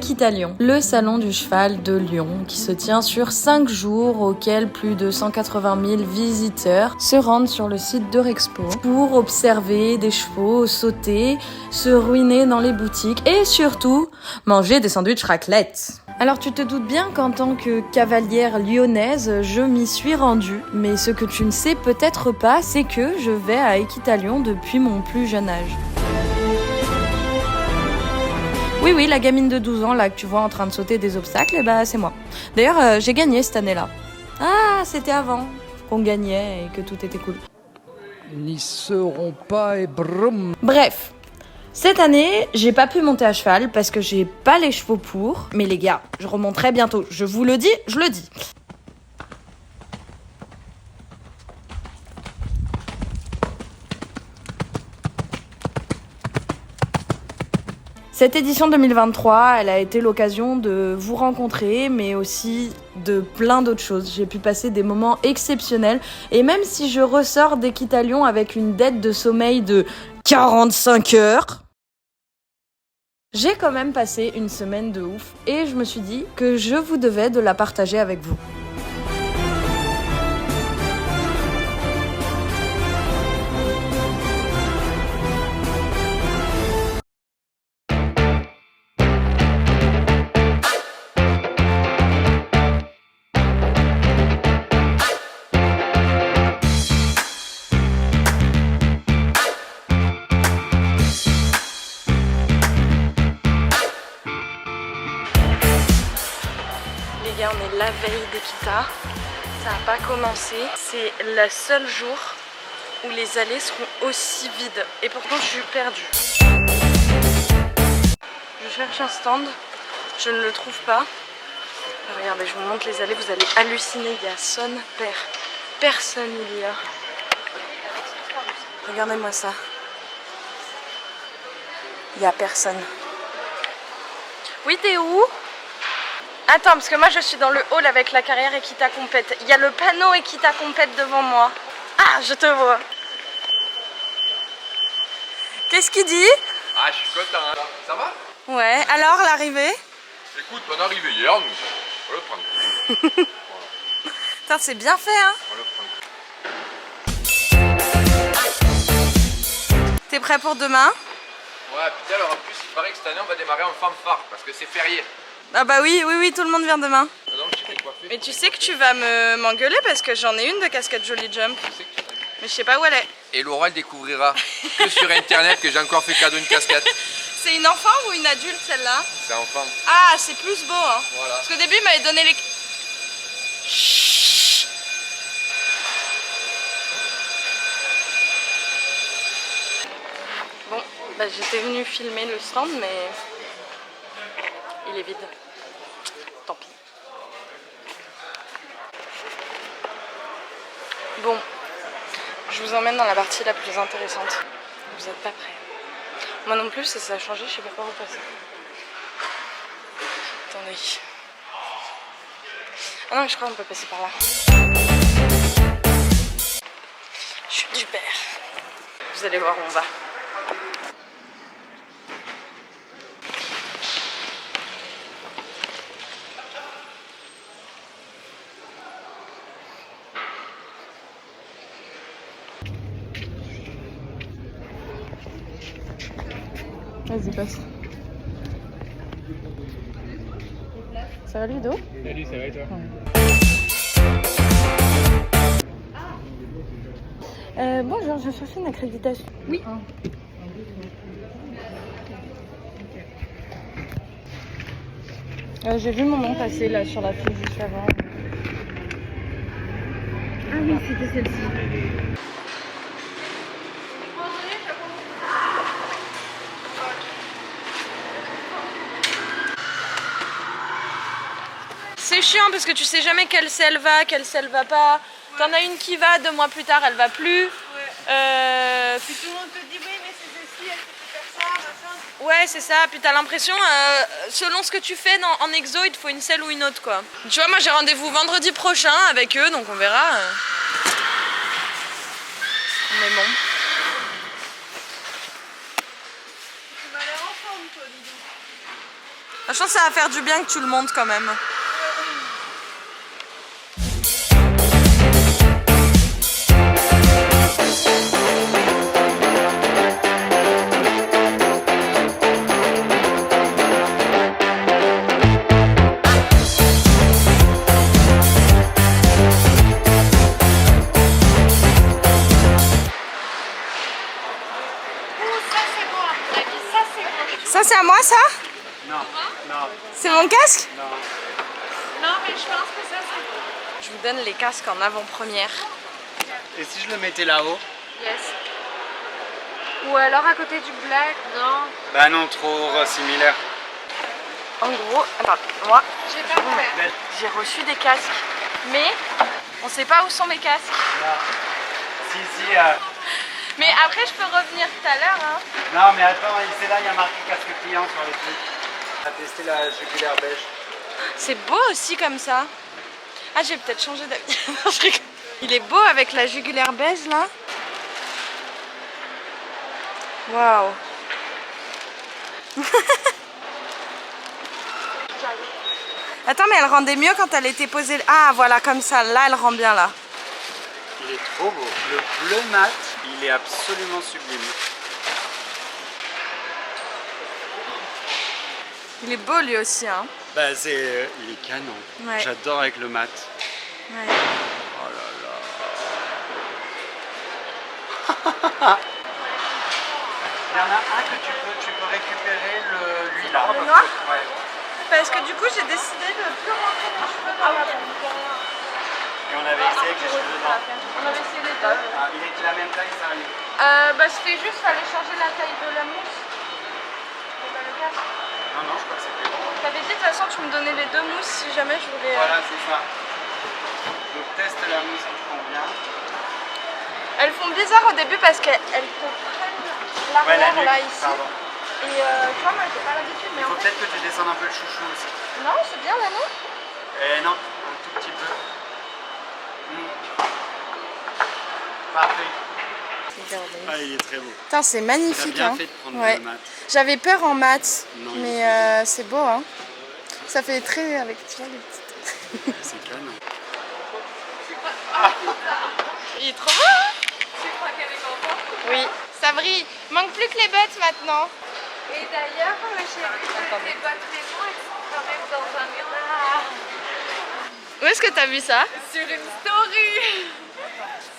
Équitalion, le salon du cheval de Lyon qui se tient sur 5 jours auquel plus de 180 000 visiteurs se rendent sur le site d'Eurexpo pour observer des chevaux sauter, se ruiner dans les boutiques et surtout manger des sandwichs raclette. Alors tu te doutes bien qu'en tant que cavalière lyonnaise, je m'y suis rendue. Mais ce que tu ne sais peut-être pas, c'est que je vais à Équitalion depuis mon plus jeune âge. Oui, la gamine de 12 ans là que tu vois en train de sauter des obstacles, c'est moi. D'ailleurs, j'ai gagné cette année-là. Ah, c'était avant qu'on gagnait et que tout était cool. N'y seront pas et brum. Bref. Cette année, j'ai pas pu monter à cheval parce que j'ai pas les chevaux pour. Mais les gars, je remonterai bientôt. Je vous le dis, je le dis. Cette édition 2023, elle a été l'occasion de vous rencontrer, mais aussi de plein d'autres choses. J'ai pu passer des moments exceptionnels. Et même si je ressors d'Équitalion avec une dette de sommeil de 45 heures... j'ai quand même passé une semaine de ouf et je me suis dit que je vous devais de la partager avec vous. Les gars, on est la veille d'Equita, ça n'a pas commencé. C'est le seul jour où les allées seront aussi vides et pourtant je suis perdue. Je cherche un stand, je ne le trouve pas. Regardez, je vous montre les allées, vous allez halluciner, il y a son père. Personne il y a. Regardez-moi ça. Il n'y a personne. Oui, t'es où ? Attends, parce que moi je suis dans le hall avec la carrière Equita Compète. Il y a le panneau Equita Compète devant moi. Ah, je te vois. Qu'est-ce qu'il dit? Ah, je suis content, hein. Ça va? Ouais, alors l'arrivée? Écoute, on est arrivé hier, nous. On va le prendre. Voilà. Putain, c'est bien fait, hein? On va le prendre. T'es prêt pour demain? Ouais, putain, alors en plus, il paraît que cette année, on va démarrer en fanfare parce que c'est férié. Ah bah oui, tout le monde vient demain. Donc, je t'ai coiffé. Mais tu sais que tu vas m'engueuler parce que j'en ai une de casquette Jolly Jump. Je sais que tu l'as vu. Mais je sais pas où elle est. Et Laura, elle découvrira que sur internet que j'ai encore fait cadeau une casquette. C'est une enfant ou une adulte celle-là? C'est enfant. Ah, c'est plus beau, hein. Voilà. Parce qu'au début, il m'avait donné les... Chut. Bon, bah j'étais venue filmer le stand, mais il est vide. Tant pis. Bon, je vous emmène dans la partie la plus intéressante. Vous êtes pas prêts? Moi non plus, ça a changé, je sais pas par où passer. Attendez. Ah non, mais je crois qu'on peut passer par là. Chute du père. Vous allez voir où on va. Vas-y, passe. Ça va Ludo? Salut, ça va et toi? Bonjour, je cherche une accréditation. Oui. J'ai vu mon nom passer là sur la file juste avant. Ah oui, c'était celle-ci. C'est chiant parce que tu sais jamais quelle selle va, quelle selle va pas. T'en as une qui va, 2 mois plus tard elle va plus. Puis tout le monde te dit oui, mais c'est ceci, est-ce que tu peux faire ça, machin. Ouais, c'est ça. Puis t'as l'impression, selon ce que tu fais en exo, il te faut une selle ou une autre, quoi. Tu vois, moi j'ai rendez-vous vendredi prochain avec eux, donc on verra. Mais bon. Tu m'as l'air en forme, toi, dis donc. Je pense que ça va faire du bien que tu le montes quand même. Ça c'est à moi ça? Non, non. C'est mon casque? Non. Non, mais je pense que ça c'est bon. Je vous donne les casques en avant-première. Et si je le mettais là-haut? Yes. Ou alors à côté du black, non. Bah non, trop similaire. En gros, attends, moi J'ai pas fait. j'ai reçu des casques, mais on sait pas où sont mes casques. Si, Mais après je peux revenir tout à l'heure. Hein. Non, mais attends, c'est là, il y a marqué casque client sur le truc. On a testé la jugulaire beige. C'est beau aussi comme ça. Ah, j'ai peut-être changé d'avis. Je rigole. Il est beau avec la jugulaire beige là. Waouh. Attends, mais elle rendait mieux quand elle était posée. Ah, voilà, comme ça. Là, elle rend bien là. Il est trop beau. Le bleu mat, il est absolument sublime. Il est beau lui aussi, hein. Bah il est canon. Ouais. J'adore avec le mat. Ouais. Oh là là. Il y en a un que tu peux récupérer lui là. Le noir? Ouais. Parce que du coup, j'ai décidé de plus rentrer mes cheveux dans la boucle. Et on avait essayé avec les cheveux dedans. On avait essayé les deux. Ah, il est de la même taille, ça arrive. Bah, c'était juste, fallait changer la taille de la mousse. C'est pas le cas. Non, non, je crois que c'était bon. T'avais dit de toute façon, tu me donnais les deux mousses si jamais je voulais. Voilà, c'est ça. Donc teste la mousse qui te convient. Elles font bizarre au début parce qu'elles te prennent l'arrière là ici. Pardon. Et tu vois, moi j'ai pas l'habitude. Mais Il faut en fait... peut-être que tu descendes un peu le chouchou aussi. Non, c'est bien là, non? Non, un tout petit peu. Parfait. Ah, il est très beau. Putain, c'est T'as magnifique. bien Hein. fait de prendre Ouais. le mat. J'avais peur en mat, Non, mais c'est beau. Hein. Ça fait très avec tu vois, les petites. C'est canon. Il est trop beau. Hein. Tu crois qu'elle est contente? Oui. Ça brille. Manque plus que les bottes maintenant. Et d'ailleurs, j'ai vu que tes bottes maison, elles sont quand même dans un miroir. Où est-ce que t'as vu ça? Sur une story.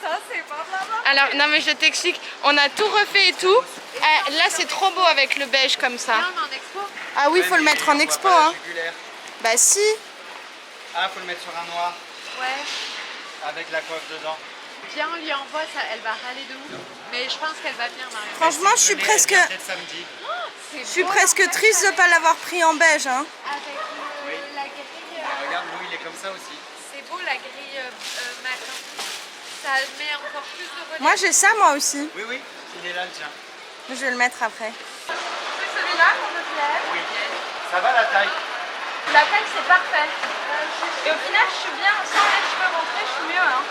Ça, c'est pas vraiment. Alors, non mais je t'explique, on a tout refait et tout. Ah, là c'est trop beau avec le beige comme ça. Viens, on est en expo. Ah oui, il faut le mettre en expo hein. Bah si. Ah, faut le mettre sur un noir Ouais. avec la coiffe dedans. Viens, on lui envoie ça. Elle va râler de ouf. Mais je pense qu'elle va venir, Marion. Franchement, je suis presque, Peut-être samedi. je suis presque triste de ne pas l'avoir pris en beige hein. Avec la grille. Regarde, Lou, il est comme ça aussi. C'est beau la grille matin. Ça met encore plus de relief. Moi j'ai ça moi aussi. Oui, oui, il est là, le tien. Je vais le mettre après. C'est celui-là qu'on me plaît. Oui. Ça va la taille? La taille c'est parfait. Et au final je suis bien, sans les cheveux rentrés, je suis mieux hein.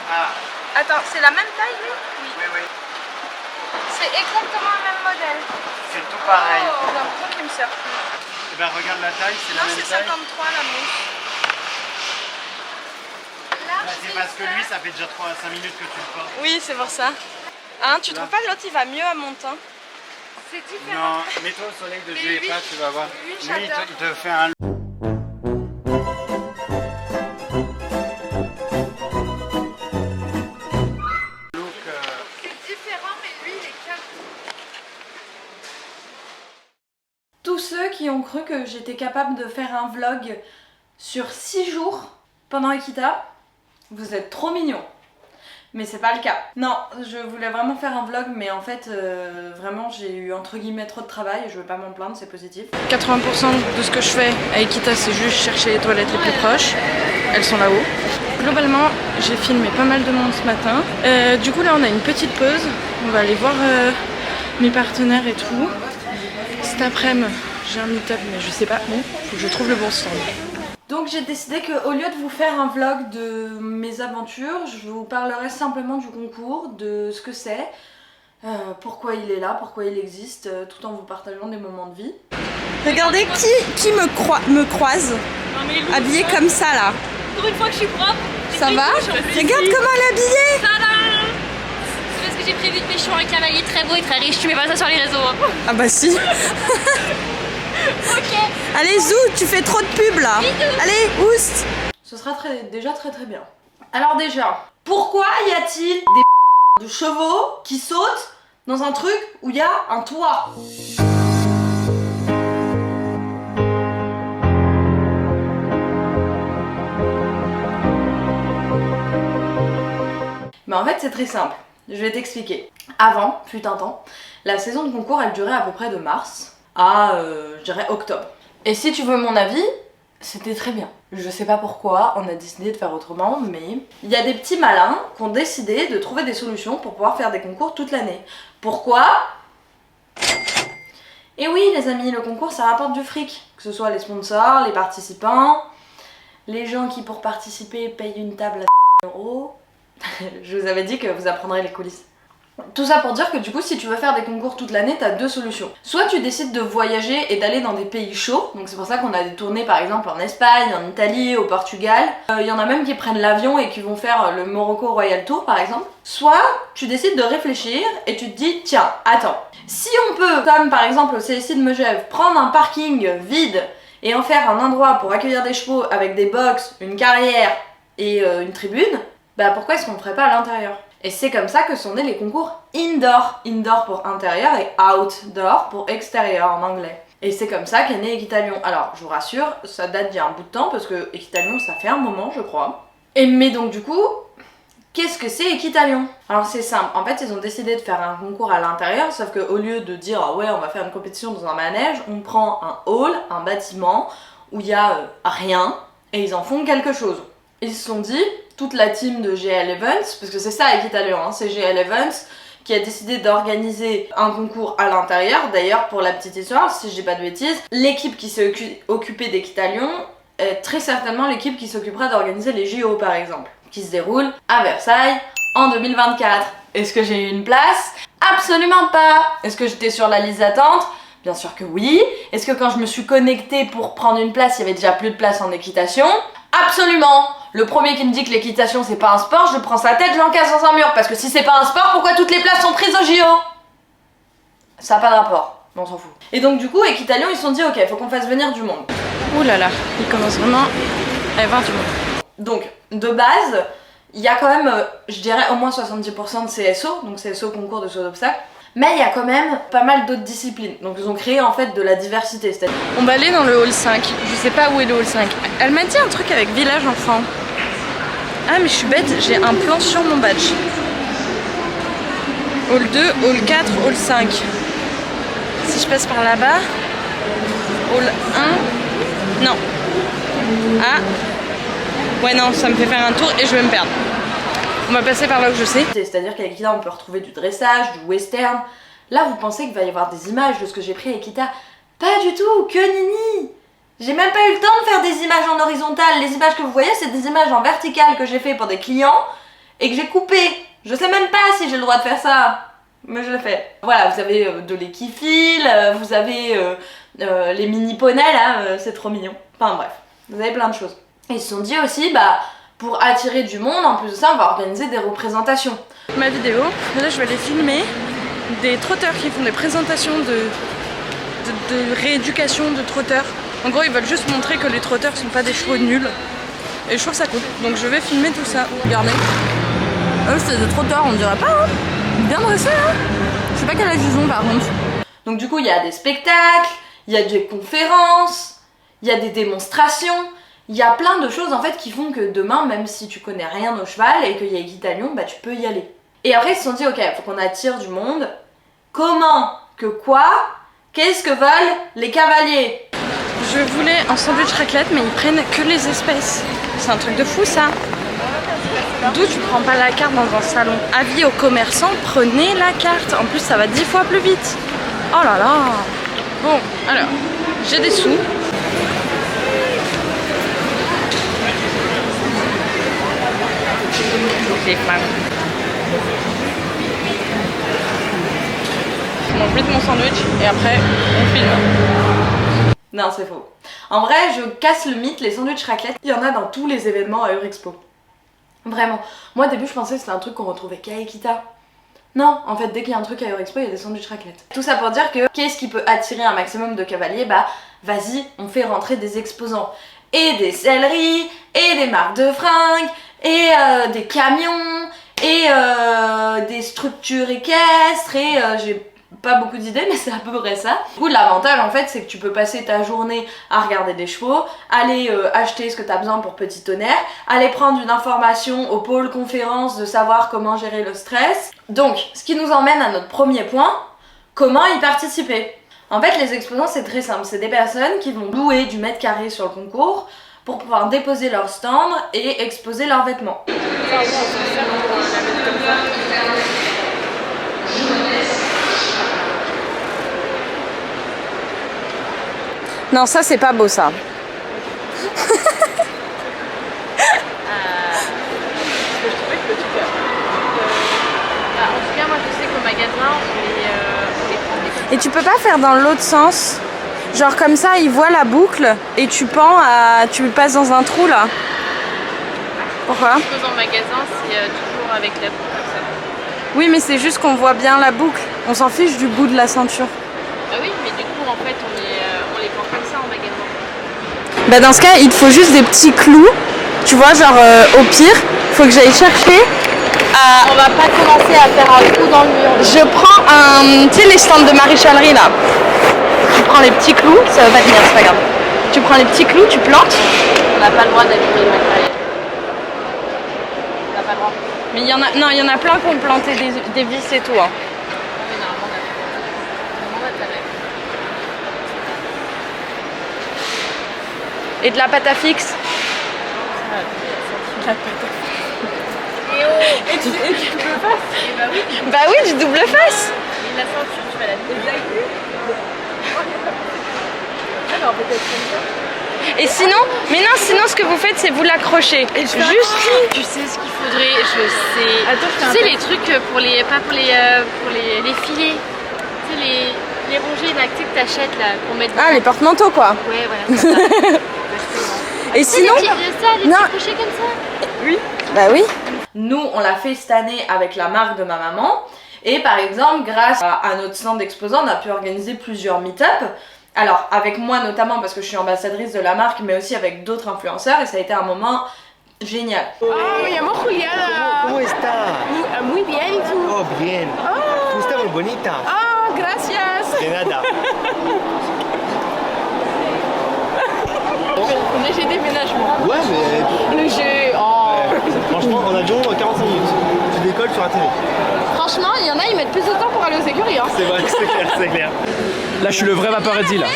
Ah, Attends, c'est la même taille lui? Oui. oui, oui. C'est exactement le même modèle. C'est tout pareil. J'ai l'impression qu'il me sert plus. Eh ben, regarde la taille, c'est la Non, même c'est taille. 53 la mousse. Bah, c'est parce que lui, ça fait déjà 5 minutes que tu le portes. Oui, c'est pour ça. Hein, tu trouves pas l'autre il va mieux à mon teint? C'est différent. Non, mets-toi au soleil de Mais jouer lui, pas, tu vas voir. lui, Lui, j'adore. il te fait un look. C'est différent, mais lui, il est calme. Tous ceux qui ont cru que j'étais capable de faire un vlog sur 6 jours pendant Akita, vous êtes trop mignons. Mais c'est pas le cas. Non, je voulais vraiment faire un vlog, mais en fait, vraiment, j'ai eu entre guillemets trop de travail. Je veux pas m'en plaindre, c'est positif. 80% de ce que je fais à Akita, c'est juste chercher les toilettes les plus proches. Elles sont là-haut. Globalement, j'ai filmé pas mal de monde ce matin. Du coup, là, on a une petite pause. On va aller voir mes partenaires et tout. Cet après-midi, j'ai un meet-up, mais je sais pas où. Faut que je trouve le bon stand. Donc j'ai décidé qu'au lieu de vous faire un vlog de mes aventures, je vous parlerai simplement du concours, de ce que c'est, pourquoi il est là, pourquoi il existe, tout en vous partageant des moments de vie. Regardez qui me croise, habillée comme ça là. Pour une fois que je suis propre. Ça va? Regarde comment elle est habillée. Tadam! C'est parce que j'ai prévu de pêcher un cavalier très beau et très riche. Tu mets pas ça sur les réseaux. Hein. Ah bah si. Ok. Allez Zou, tu fais trop de pub là. Allez, oust. Ce sera déjà très bien. Alors déjà, pourquoi y a-t-il des de chevaux qui sautent dans un truc où il y a un toit? Mais en fait c'est très simple, je vais t'expliquer. Avant, fut un temps, la saison de concours elle durait à peu près de mars à je dirais octobre. Et si tu veux mon avis, c'était très bien. Je sais pas pourquoi on a décidé de faire autrement, mais il y a des petits malins qui ont décidé de trouver des solutions pour pouvoir faire des concours toute l'année. Pourquoi? Et oui les amis, le concours ça rapporte du fric, que ce soit les sponsors, les participants, les gens qui pour participer payent une table à €. Je vous avais dit que vous apprendrez les coulisses. Tout ça pour dire que du coup si tu veux faire des concours toute l'année t'as deux solutions. Soit tu décides de voyager et d'aller dans des pays chauds, donc c'est pour ça qu'on a des tournées par exemple en Espagne, en Italie, au Portugal. Il y en a même qui prennent l'avion et qui vont faire le Morocco Royal Tour par exemple. Soit tu décides de réfléchir et tu te dis tiens attends, si on peut comme par exemple au CSI de Megève prendre un parking vide et en faire un endroit pour accueillir des chevaux avec des box, une carrière et une tribune, bah pourquoi est-ce qu'on ne ferait pas à l'intérieur? Et c'est comme ça que sont nés les concours indoor. Indoor pour intérieur et outdoor pour extérieur en anglais. Et c'est comme ça qu'est né Equitalion. Alors je vous rassure, ça date d'il y a un bout de temps parce que Equitalion ça fait un moment je crois. Et mais donc du coup, qu'est-ce que c'est Equitalion? Alors c'est simple, en fait ils ont décidé de faire un concours à l'intérieur, sauf qu'au lieu de dire ah ouais on va faire une compétition dans un manège, on prend un hall, un bâtiment où il y a rien et ils en font quelque chose. Ils se sont dit, toute la team de GL Events, parce que c'est ça Equitalion, hein, c'est GL Events qui a décidé d'organiser un concours à l'intérieur. D'ailleurs pour la petite histoire, si je dis pas de bêtises, l'équipe qui s'est occupée d'Equitalion est très certainement l'équipe qui s'occupera d'organiser les JO par exemple, qui se déroulent à Versailles en 2024. Est-ce que j'ai eu une place? Absolument pas. Est-ce que j'étais sur la liste d'attente? Bien sûr que oui. Est-ce que quand je me suis connectée pour prendre une place, il y avait déjà plus de place en équitation? Absolument. Le premier qui me dit que l'équitation c'est pas un sport, je prends sa tête, je l'encasse dans un mur. Parce que si c'est pas un sport, pourquoi toutes les places sont prises au JO? Ça a pas de rapport, mais on s'en fout. Et donc du coup, Equitalion ils se sont dit ok, faut qu'on fasse venir du monde. Ouh là là, il commence vraiment à y avoir du monde. Donc de base, il y a quand même, je dirais au moins 70% de CSO, donc CSO concours de saut d'obstacles. Mais il y a quand même pas mal d'autres disciplines. Donc ils ont créé en fait de la diversité. On va aller dans le hall 5. Je sais pas où est le hall 5. Elle m'a dit un truc avec village enfant. Ah mais je suis bête, j'ai un plan sur mon badge. Hall 2, hall 4, hall 5. Si je passe par là-bas, hall 1, non. Ah, ouais non, ça me fait faire un tour et je vais me perdre. On va passer par là où je sais. C'est-à-dire qu'à Equita on peut retrouver du dressage, du western. Là vous pensez qu'il va y avoir des images de ce que j'ai pris à Equita? Pas du tout, que nini. J'ai même pas eu le temps de faire des images en horizontal. Les images que vous voyez c'est des images en verticale que j'ai fait pour des clients et que j'ai coupé. Je sais même pas si j'ai le droit de faire ça, mais je le fais. Voilà, vous avez de l'équifile, vous avez les mini poneys là, c'est trop mignon. Enfin bref, vous avez plein de choses. Et ils se sont dit aussi bah pour attirer du monde, en plus de ça, on va organiser des représentations. Ma vidéo, là je vais aller filmer des trotteurs qui font des présentations de rééducation de trotteurs. En gros, ils veulent juste montrer que les trotteurs sont pas des chevaux nuls. Et je trouve ça cool. Donc je vais filmer tout ça. Regardez. Eux, c'est des trotteurs, on dirait pas, hein. Bien dressés, hein. Je sais pas quel âge ils ont par contre. Donc du coup, il y a des spectacles, il y a des conférences, il y a des démonstrations. Il y a plein de choses en fait qui font que demain, même si tu connais rien au cheval et qu'il y a Equitalion, bah tu peux y aller. Et après ils se sont dit ok, faut qu'on attire du monde. Comment? Que quoi? Qu'est-ce que veulent les cavaliers? Je voulais un sandwich raclette mais ils prennent que les espèces. C'est un truc de fou ça. D'où tu prends pas la carte dans un salon? Avis aux commerçants, prenez la carte. En plus ça va 10 fois plus vite. Oh là là. Bon, alors, j'ai des sous. Je mange vite mon sandwich et après on filme. Non, c'est faux. En vrai, je casse le mythe, les sandwichs raclette, il y en a dans tous les événements à Eurexpo. Vraiment. Moi, au début, je pensais que c'était un truc qu'on retrouvait qu'à Ekita. Non, en fait, dès qu'il y a un truc à Eurexpo, il y a des sandwichs raclette. Tout ça pour dire que qu'est-ce qui peut attirer un maximum de cavaliers? Bah, vas-y, on fait rentrer des exposants. Et des selleries, et des marques de fringues, et des camions, et des structures équestres, et j'ai pas beaucoup d'idées, mais c'est à peu près ça. Du coup, l'avantage en fait, c'est que tu peux passer ta journée à regarder des chevaux, aller acheter ce que tu as besoin pour petit tonnerre, aller prendre une information au pôle conférence de savoir comment gérer le stress. Donc, ce qui nous emmène à notre premier point, comment y participer? En fait, les exposants, c'est très simple. C'est des personnes qui vont louer du mètre carré sur le concours pour pouvoir déposer leur stand et exposer leurs vêtements. Non, ça c'est pas beau ça. En tout cas, moi je sais qu'au magasin, on les prend des... Et tu peux pas faire dans l'autre sens? Genre comme ça, ils voient la boucle et tu passes dans un trou là. Pourquoi? Dans le magasin, c'est toujours avec la boucle comme ça. Oui, mais c'est juste qu'on voit bien la boucle. On s'en fiche du bout de la ceinture. Ah oui, mais du coup, en fait, on les prend comme ça en magasin. Bah dans ce cas, il te faut juste des petits clous. Tu vois, genre au pire, faut que j'aille chercher. On va pas commencer à faire un trou dans le mur. Je prends tu sais les stands de maréchalerie là. Tu prends les petits clous, ça va pas tenir, c'est pas grave. Tu prends les petits clous, tu plantes. On n'a pas le droit d'abîmer le matériel. On n'a pas le droit. Mais il y en a plein qui ont planté des vis et tout. Hein. Mais normalement, on va t'arrêter. Et de la pâte à fixe. Et tu double face? Bah oui, du double face. Et la ceinture, tu vas la désaiguer. Alors peut-être Et sinon, sinon ce que vous faites, c'est vous l'accrochez. tu sais ce qu'il faudrait, je sais. Attends, tu sais les trucs pour les, pas pour les filets. Tu sais les rongées là, que t'achètes là pour mettre. Ah, les porte-manteaux quoi. Ouais, voilà. C'est ça. Et sinon, les petits crochets comme ça. oui. Bah oui. Nous, on l'a fait cette année avec la marque de ma maman. Et par exemple, grâce à notre stand d'exposants, on a pu organiser plusieurs meet-up. Alors, avec moi notamment parce que je suis ambassadrice de la marque, mais aussi avec d'autres influenceurs. Et ça a été un moment génial. Ah, me llamo Juliana. ¿Cómo está? Muy bien, ¿y tú? Oh, bien. Tú estás muy bonita. Ah, gracias. De nada. Léger déménagement. Ouais, mais Léger, oh. franchement, en avion, 45 minutes. Tu décolles, tu atterris. Franchement, il y en a, ils mettent plus de temps pour aller aux écuries. Hein. C'est vrai, c'est clair, c'est clair. Là, je suis le vrai Vaporetti là.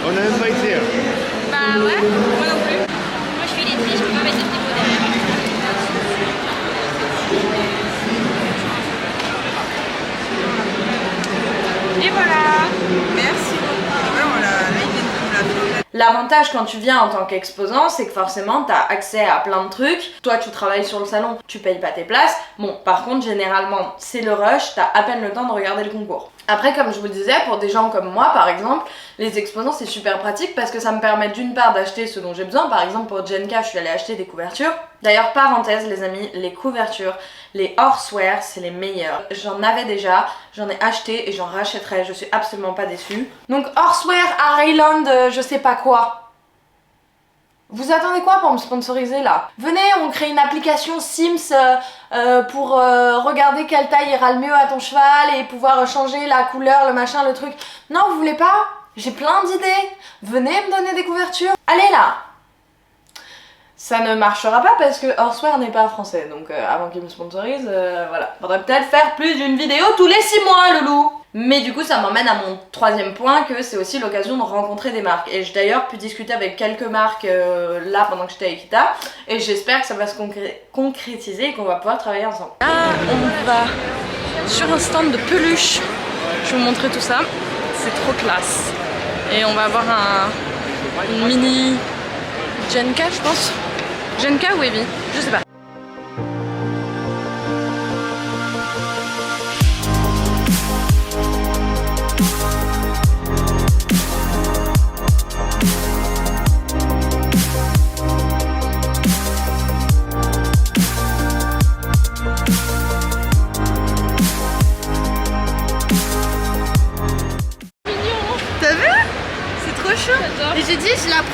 On a même pas été. Bah ouais, moi non plus. Moi je fais les prix, je peux pas mettre de dépôt derrière. Et voilà. Merci beaucoup. L'avantage quand tu viens en tant qu'exposant, c'est que forcément tu as accès à plein de trucs. Toi tu travailles sur le salon, tu payes pas tes places. Bon, par contre généralement c'est le rush, t'as à peine le temps de regarder le concours. Après, comme je vous le disais, pour des gens comme moi par exemple, les exposants c'est super pratique parce que ça me permet d'une part d'acheter ce dont j'ai besoin. Par exemple pour Jenka, je suis allée acheter des couvertures. D'ailleurs, parenthèse les amis, les couvertures, les horseware, c'est les meilleurs. J'en avais déjà, j'en ai acheté et j'en rachèterai, je suis absolument pas déçue. Donc horseware à Highland, je sais pas quoi. Vous attendez quoi pour me sponsoriser là? Venez, on crée une application Sims pour regarder quelle taille ira le mieux à ton cheval et pouvoir changer la couleur, le machin, le truc. Non, vous voulez pas? J'ai plein d'idées. Venez me donner des couvertures. Allez là! Ça ne marchera pas parce que Horseware n'est pas français, donc avant qu'il me sponsorise, voilà. Faudrait peut-être faire plus d'une vidéo tous les 6 mois, loulou. Mais du coup, ça m'emmène à mon troisième point, que c'est aussi l'occasion de rencontrer des marques. Et j'ai d'ailleurs pu discuter avec quelques marques là pendant que j'étais à Ekita, et j'espère que ça va se concrétiser et qu'on va pouvoir travailler ensemble. Là, on va sur un stand de peluches. Je vais vous montrer tout ça. C'est trop classe. Et on va avoir une mini Jenka, je pense. Jenka ou Evie, je sais pas.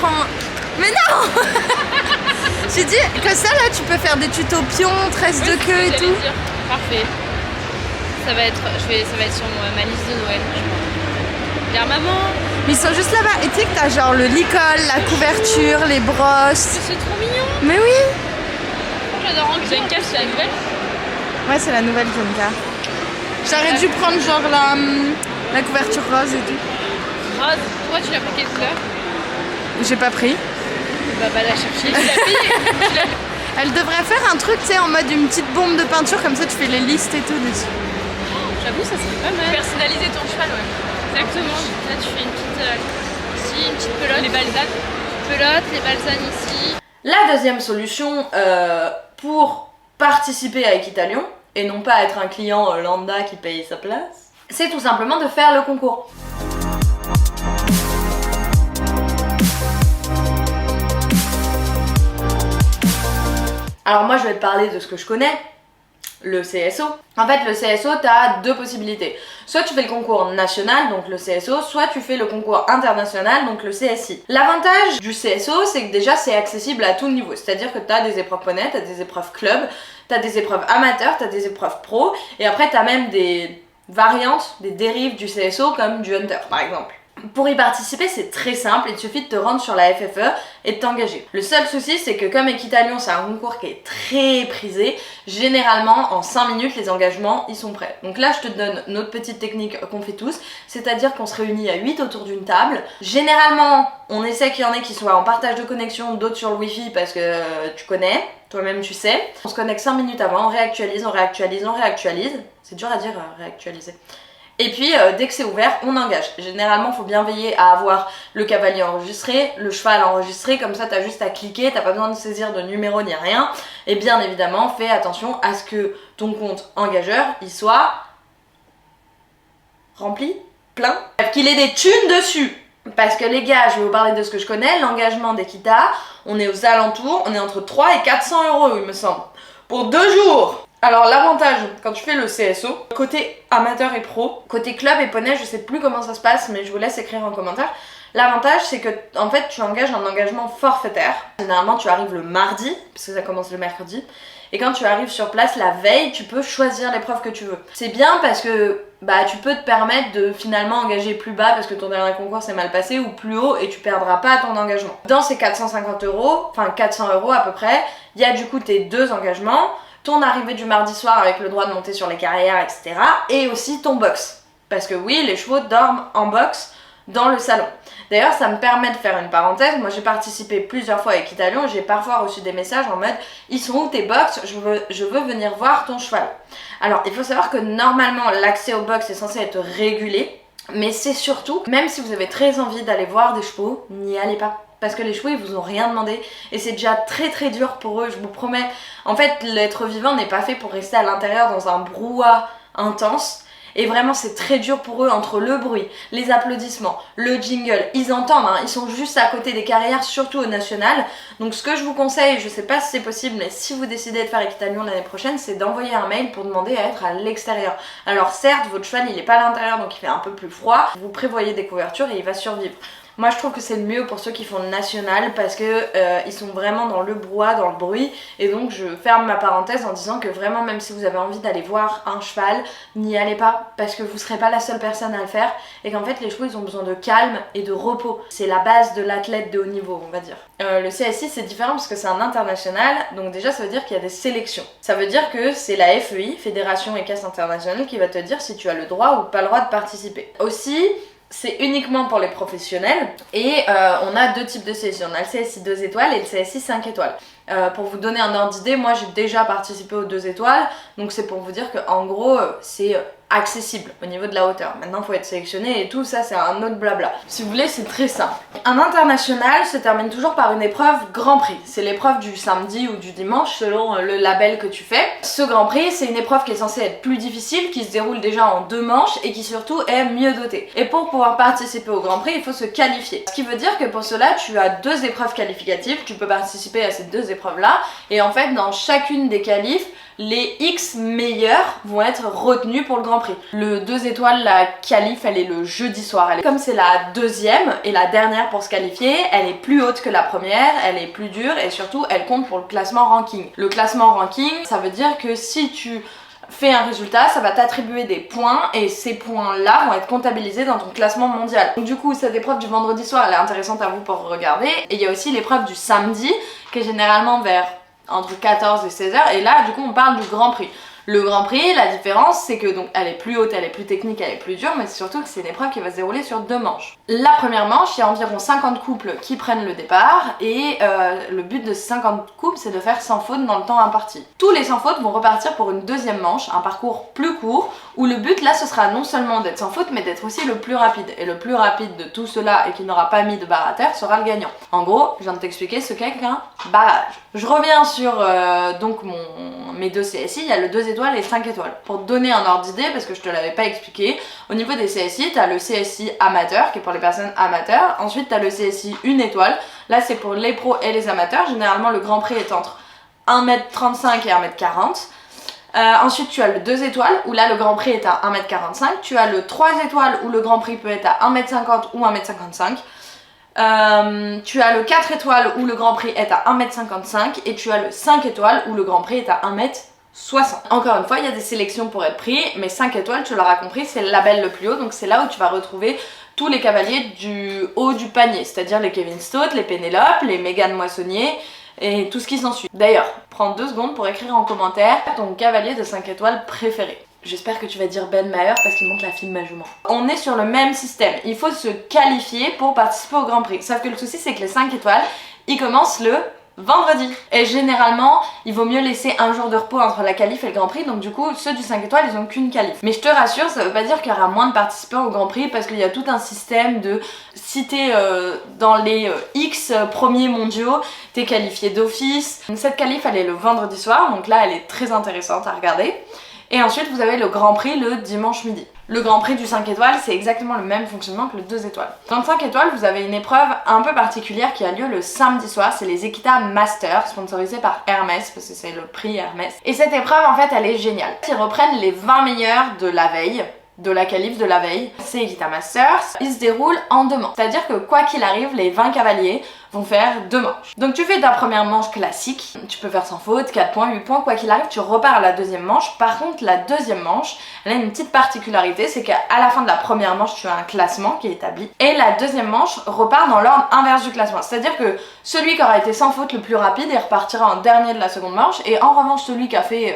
prends... Mais non. J'ai dit que ça là tu peux faire des tutos pion, tresse de queue et tout. Parfait. Ça va être sur ma liste de Noël. Regarde maman. Mais ils sont juste là-bas. Et tu sais que t'as genre le licol, la couverture, les brosses. C'est trop mignon. Mais oui. J'adore en Jenka, c'est la nouvelle. Ouais, c'est la nouvelle Jenka. J'aurais dû prendre genre la couverture rose et tout. Rose. Toi tu l'as pris quelle couleur? J'ai pas pris. Bah va la chercher. Tu l'as pris. Elle devrait faire un truc, tu sais, en mode une petite bombe de peinture, comme ça tu fais les listes et tout dessus. J'avoue, ça serait pas mal. Personnaliser ton cheval, ouais. Exactement. Là, tu fais une petite, ici, une petite pelote. Les balsanes. Pelote, les balsanes ici. La deuxième solution pour participer à Equitalion, et non pas être un client lambda qui paye sa place, c'est tout simplement de faire le concours. Alors moi je vais te parler de ce que je connais, le CSO. En fait le CSO t'as deux possibilités. Soit tu fais le concours national, donc le CSO, soit tu fais le concours international, donc le CSI. L'avantage du CSO c'est que déjà c'est accessible à tout niveau. C'est-à-dire que t'as des épreuves poney, t'as des épreuves club, t'as des épreuves amateurs, t'as des épreuves pro, et après t'as même des variantes, des dérives du CSO comme du hunter par exemple. Pour y participer, c'est très simple, il te suffit de te rendre sur la FFE et de t'engager. Le seul souci, c'est que comme Equitalion, c'est un concours qui est très prisé, généralement, en 5 minutes, les engagements, ils sont prêts. Donc là, je te donne notre petite technique qu'on fait tous, c'est-à-dire qu'on se réunit à 8 autour d'une table. Généralement, on essaie qu'il y en ait qui soient en partage de connexion, d'autres sur le Wi-Fi parce que tu connais, toi-même tu sais. On se connecte 5 minutes avant, on réactualise, on réactualise, on réactualise. C'est dur à dire, réactualiser. Et puis dès que c'est ouvert, on engage. Généralement, il faut bien veiller à avoir le cavalier enregistré, le cheval enregistré, comme ça t'as juste à cliquer, t'as pas besoin de saisir de numéro ni rien. Et bien évidemment, fais attention à ce que ton compte engageur, il soit rempli, plein, qu'il ait des thunes dessus. Parce que les gars, je vais vous parler de ce que je connais, l'engagement d'Equita, on est aux alentours, on est entre 3 et 400 € il me semble, pour 2 jours. Alors l'avantage quand tu fais le CSO, côté amateur et pro, côté club et poney, je sais plus comment ça se passe mais je vous laisse écrire en commentaire. L'avantage c'est que en fait tu engages un engagement forfaitaire. Généralement tu arrives le mardi, parce que ça commence le mercredi. Et quand tu arrives sur place la veille, tu peux choisir l'épreuve que tu veux. C'est bien parce que bah tu peux te permettre de finalement engager plus bas parce que ton dernier concours s'est mal passé ou plus haut et tu perdras pas ton engagement. Dans ces 450 €, enfin 400 € à peu près, il y a du coup tes deux engagements, ton arrivée du mardi soir avec le droit de monter sur les carrières, etc. Et aussi ton box. Parce que oui, les chevaux dorment en box dans le salon. D'ailleurs, ça me permet de faire une parenthèse. Moi, j'ai participé plusieurs fois à Equitalion et j'ai parfois reçu des messages en mode « Ils sont où tes box? Je veux venir voir ton cheval. » Alors, il faut savoir que normalement, l'accès au box est censé être régulé. Mais c'est surtout, même si vous avez très envie d'aller voir des chevaux, n'y allez pas. Parce que les chevaux ils vous ont rien demandé et c'est déjà très très dur pour eux, je vous promets. En fait l'être vivant n'est pas fait pour rester à l'intérieur dans un brouhaha intense. Et vraiment c'est très dur pour eux entre le bruit, les applaudissements, le jingle. Ils entendent, hein, ils sont juste à côté des carrières, surtout au national. Donc ce que je vous conseille, je sais pas si c'est possible, mais si vous décidez de faire Equitalion l'année prochaine, c'est d'envoyer un mail pour demander à être à l'extérieur. Alors certes, votre cheval il est pas à l'intérieur donc il fait un peu plus froid, vous prévoyez des couvertures et il va survivre. Moi je trouve que c'est le mieux pour ceux qui font le national parce que ils sont vraiment dans le brouhaha, dans le bruit. Et donc je ferme ma parenthèse en disant que vraiment même si vous avez envie d'aller voir un cheval, n'y allez pas parce que vous serez pas la seule personne à le faire. Et qu'en fait les chevaux ils ont besoin de calme et de repos. C'est la base de l'athlète de haut niveau on va dire. Le CSI c'est différent parce que c'est un international. Donc déjà ça veut dire qu'il y a des sélections. Ça veut dire que c'est la FEI, Fédération Équestre Internationale, qui va te dire si tu as le droit ou pas le droit de participer. Aussi c'est uniquement pour les professionnels et on a deux types de sélections. On a le CSI 2 étoiles et le CSI 5 étoiles. Pour vous donner un ordre d'idée, moi j'ai déjà participé aux 2 étoiles, donc c'est pour vous dire qu'en gros c'est accessible au niveau de la hauteur. Maintenant il faut être sélectionné et tout ça c'est un autre blabla. Si vous voulez c'est très simple. Un international se termine toujours par une épreuve Grand Prix. C'est l'épreuve du samedi ou du dimanche selon le label que tu fais. Ce Grand Prix c'est une épreuve qui est censée être plus difficile, qui se déroule déjà en 2 manches et qui surtout est mieux dotée. Et pour pouvoir participer au Grand Prix il faut se qualifier. Ce qui veut dire que pour cela tu as 2 épreuves qualificatives, tu peux participer à ces 2 épreuves là et en fait dans chacune des qualifs les X meilleurs vont être retenus pour le Grand Prix. Le 2 étoiles, la qualif, elle est le jeudi soir. Comme c'est la deuxième et la dernière pour se qualifier, elle est plus haute que la première, elle est plus dure et surtout elle compte pour le classement ranking. Le classement ranking, ça veut dire que si tu fais un résultat, ça va t'attribuer des points et ces points-là vont être comptabilisés dans ton classement mondial. Donc du coup, cette épreuve du vendredi soir, elle est intéressante à vous pour regarder. Et il y a aussi l'épreuve du samedi, qui est généralement vers entre 14 et 16 h. Et là, du coup, on parle du Grand Prix. Le Grand Prix, la différence, c'est que donc elle est plus haute, elle est plus technique, elle est plus dure, mais c'est surtout que c'est une épreuve qui va se dérouler sur 2 manches. La première manche, il y a environ 50 couples qui prennent le départ et le but de ces 50 couples, c'est de faire sans faute dans le temps imparti. Tous les sans faute vont repartir pour une deuxième manche, un parcours plus court, où le but là, ce sera non seulement d'être sans faute, mais d'être aussi le plus rapide. Et le plus rapide de tout cela et qui n'aura pas mis de barre à terre sera le gagnant. En gros, je viens de t'expliquer ce qu'est qu'un barrage. Je reviens sur donc mes 2 CSI, il y a le 2 étoiles et 5 étoiles. Pour te donner un ordre d'idée, parce que je te l'avais pas expliqué, au niveau des CSI, tu as le CSI amateur, qui est pour les personnes amateurs. Ensuite, tu as le CSI 1 étoile. Là, c'est pour les pros et les amateurs. Généralement, le Grand Prix est entre 1m35 et 1m40. Ensuite, tu as le 2 étoiles, où là, le Grand Prix est à 1m45. Tu as le 3 étoiles, où le Grand Prix peut être à 1m50 ou 1m55. Tu as le 4 étoiles où le Grand Prix est à 1m55 et tu as le 5 étoiles où le Grand Prix est à 1m60. Encore une fois, il y a des sélections pour être pris, mais 5 étoiles, tu l'auras compris, c'est le label le plus haut, donc c'est là où tu vas retrouver tous les cavaliers du haut du panier, c'est-à-dire les Kevin Stott, les Pénélope, les Mégane Moissonnier et tout ce qui s'ensuit. D'ailleurs, prends 2 secondes pour écrire en commentaire ton cavalier de 5 étoiles préféré. J'espère que tu vas dire Ben Maher parce qu'il monte la fille de ma jument. On est sur le même système, il faut se qualifier pour participer au Grand Prix. Sauf que le souci c'est que les 5 étoiles, ils commencent le vendredi. Et généralement, il vaut mieux laisser un jour de repos entre la qualif et le Grand Prix, donc du coup, ceux du 5 étoiles, ils ont qu'une qualif. Mais je te rassure, ça veut pas dire qu'il y aura moins de participants au Grand Prix parce qu'il y a tout un système de si t'es dans les X premiers mondiaux, t'es qualifié d'office. Cette qualif, elle est le vendredi soir, donc là, elle est très intéressante à regarder. Et ensuite, vous avez le Grand Prix le dimanche midi. Le Grand Prix du 5 étoiles, c'est exactement le même fonctionnement que le 2 étoiles. Dans le 5 étoiles, vous avez une épreuve un peu particulière qui a lieu le samedi soir, c'est les Equita Masters, sponsorisés par Hermès, parce que c'est le prix Hermès. Et cette épreuve, en fait, elle est géniale. Ils reprennent les 20 meilleurs de la veille, de la qualif de la veille. C'est Equita Masters, il se déroule en 2 manches. C'est-à-dire que quoi qu'il arrive, les 20 cavaliers vont faire 2 manches. Donc tu fais ta première manche classique, tu peux faire sans faute, 4 points, 8 points, quoi qu'il arrive, tu repars à la deuxième manche. Par contre, la deuxième manche, elle a une petite particularité, c'est qu'à la fin de la première manche, tu as un classement qui est établi. Et la deuxième manche repart dans l'ordre inverse du classement. C'est-à-dire que celui qui aura été sans faute le plus rapide, il repartira en dernier de la seconde manche. Et en revanche, celui qui a fait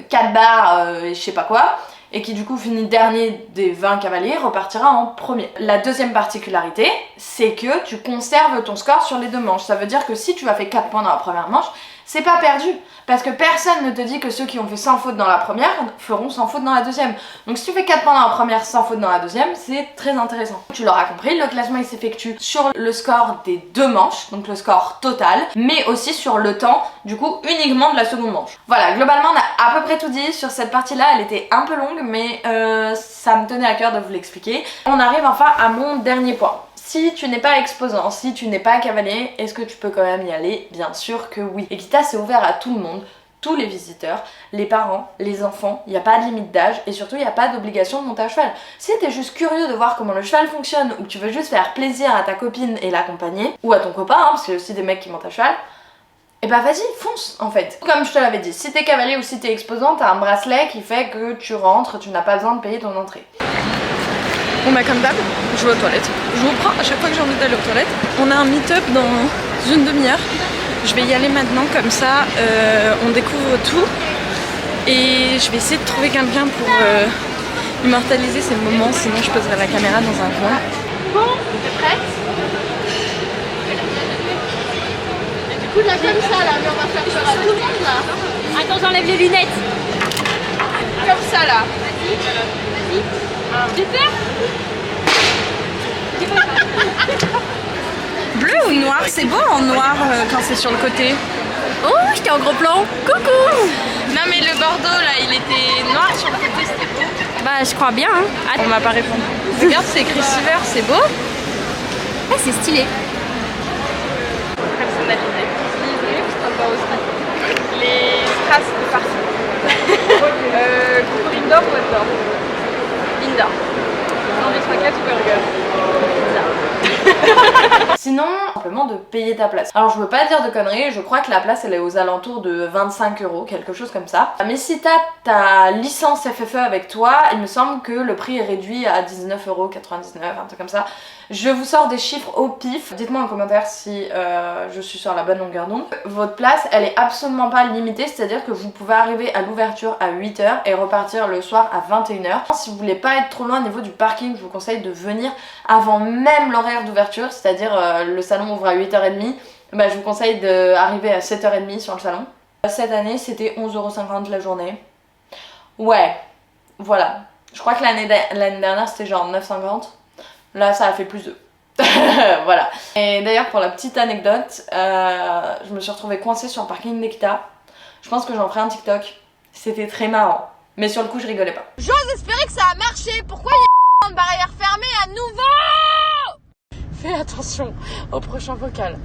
4 barres et je sais pas quoi, et qui du coup finit dernier des 20 cavaliers, repartira en premier. La deuxième particularité, c'est que tu conserves ton score sur les 2 manches. Ça veut dire que si tu as fait 4 points dans la première manche, c'est pas perdu. Parce que personne ne te dit que ceux qui ont fait sans faute dans la première feront sans faute dans la deuxième. Donc si tu fais 4 points dans la première, sans faute dans la deuxième, c'est très intéressant. Tu l'auras compris, le classement il s'effectue sur le score des 2 manches, donc le score total, mais aussi sur le temps, du coup uniquement de la seconde manche. Voilà, globalement on a à peu près tout dit sur cette partie-là, elle était un peu longue, mais ça me tenait à cœur de vous l'expliquer. On arrive enfin à mon dernier point. Si tu n'es pas exposant, si tu n'es pas cavalier, est-ce que tu peux quand même y aller? Bien sûr que oui. Equita, c'est ouvert à tout le monde, tous les visiteurs, les parents, les enfants, il n'y a pas de limite d'âge et surtout il n'y a pas d'obligation de monter à cheval. Si tu es juste curieux de voir comment le cheval fonctionne ou que tu veux juste faire plaisir à ta copine et l'accompagner, ou à ton copain, hein, parce qu'il y a aussi des mecs qui montent à cheval, et bah vas-y, fonce en fait. Comme je te l'avais dit, si t'es cavalier ou si t'es exposant, t'as un bracelet qui fait que tu rentres, tu n'as pas besoin de payer ton entrée. Bon bah comme d'hab, je vais aux toilettes. Je vous prends à chaque fois que j'ai envie d'aller aux toilettes. On a un meet-up dans une demi-heure. Je vais y aller maintenant comme ça, on découvre tout. Et je vais essayer de trouver quelqu'un pour immortaliser ces moments, sinon je poserai la caméra dans un coin. Bon, t'es prête? Du coup là comme ça là, mais on va faire peur à tout le monde là. Attends, j'enlève les lunettes. Comme ça là. Vas-y, vas-y. Super. Bleu ou noir? C'est beau en noir quand c'est sur le côté. Oh, j'étais en gros plan. Coucou. Non mais le bordeaux là, il était noir sur le côté, c'était beau. Bah, je crois bien. Hein. On m'a pas répondu. Regarde, c'est écrit Silver, c'est beau. Ah, c'est stylé. Personnalisé. Sympa aussi. Les traces de partout. Coucou Indoor ou Outdoor? Indoor. J'ai envie de 3-4 ou Burger? Sinon, simplement de payer ta place. Alors je veux pas dire de conneries, je crois que la place elle est aux alentours de 25 €, quelque chose comme ça. Mais si t'as ta licence FFE avec toi, il me semble que le prix est réduit à 19,99 €, un truc comme ça. Je vous sors des chiffres au pif. Dites-moi en commentaire si je suis sur la bonne longueur d'onde. Votre place, elle est absolument pas limitée, c'est-à-dire que vous pouvez arriver à l'ouverture à 8 h et repartir le soir à 21 h. Si vous voulez pas être trop loin au niveau du parking, je vous conseille de venir avant même l'horaire d'ouverture, c'est-à-dire le salon ouvre à 8 h 30. Bah, je vous conseille d'arriver à 7 h 30 sur le salon. Cette année, c'était 11,50 € la journée. Ouais, voilà. Je crois que l'année dernière, c'était genre 9,50 €. Là, ça a fait plus de. Voilà. Et d'ailleurs, pour la petite anecdote, je me suis retrouvée coincée sur le parking d'Equita. Je pense que j'en ferai un TikTok. C'était très marrant. Mais sur le coup, je rigolais pas. J'ose espérer que ça a marché. Pourquoi il y a une barrière fermée à nouveau? Fais attention au prochain vocal.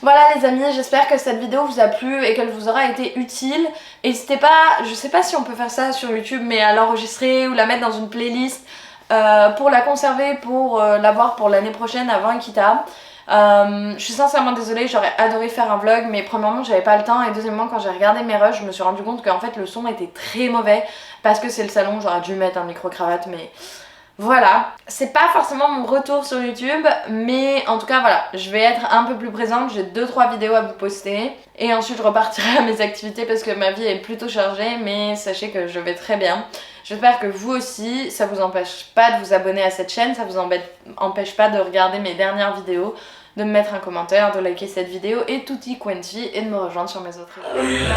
Voilà les amis, j'espère que cette vidéo vous a plu et qu'elle vous aura été utile. N'hésitez pas, je sais pas si on peut faire ça sur YouTube, mais à l'enregistrer ou la mettre dans une playlist pour la conserver, pour l'avoir pour l'année prochaine avant Equita. Je suis sincèrement désolée, j'aurais adoré faire un vlog, mais premièrement j'avais pas le temps et deuxièmement quand j'ai regardé mes rushs je me suis rendu compte qu'en fait le son était très mauvais parce que c'est le salon, j'aurais dû mettre un micro-cravate mais voilà. C'est pas forcément mon retour sur YouTube mais en tout cas voilà, je vais être un peu plus présente, j'ai 2-3 vidéos à vous poster et ensuite je repartirai à mes activités parce que ma vie est plutôt chargée mais sachez que je vais très bien. J'espère que vous aussi, ça vous empêche pas de vous abonner à cette chaîne, ça vous empêche pas de regarder mes dernières vidéos, de me mettre un commentaire, de liker cette vidéo et tutti quanti et de me rejoindre sur mes autres réseaux.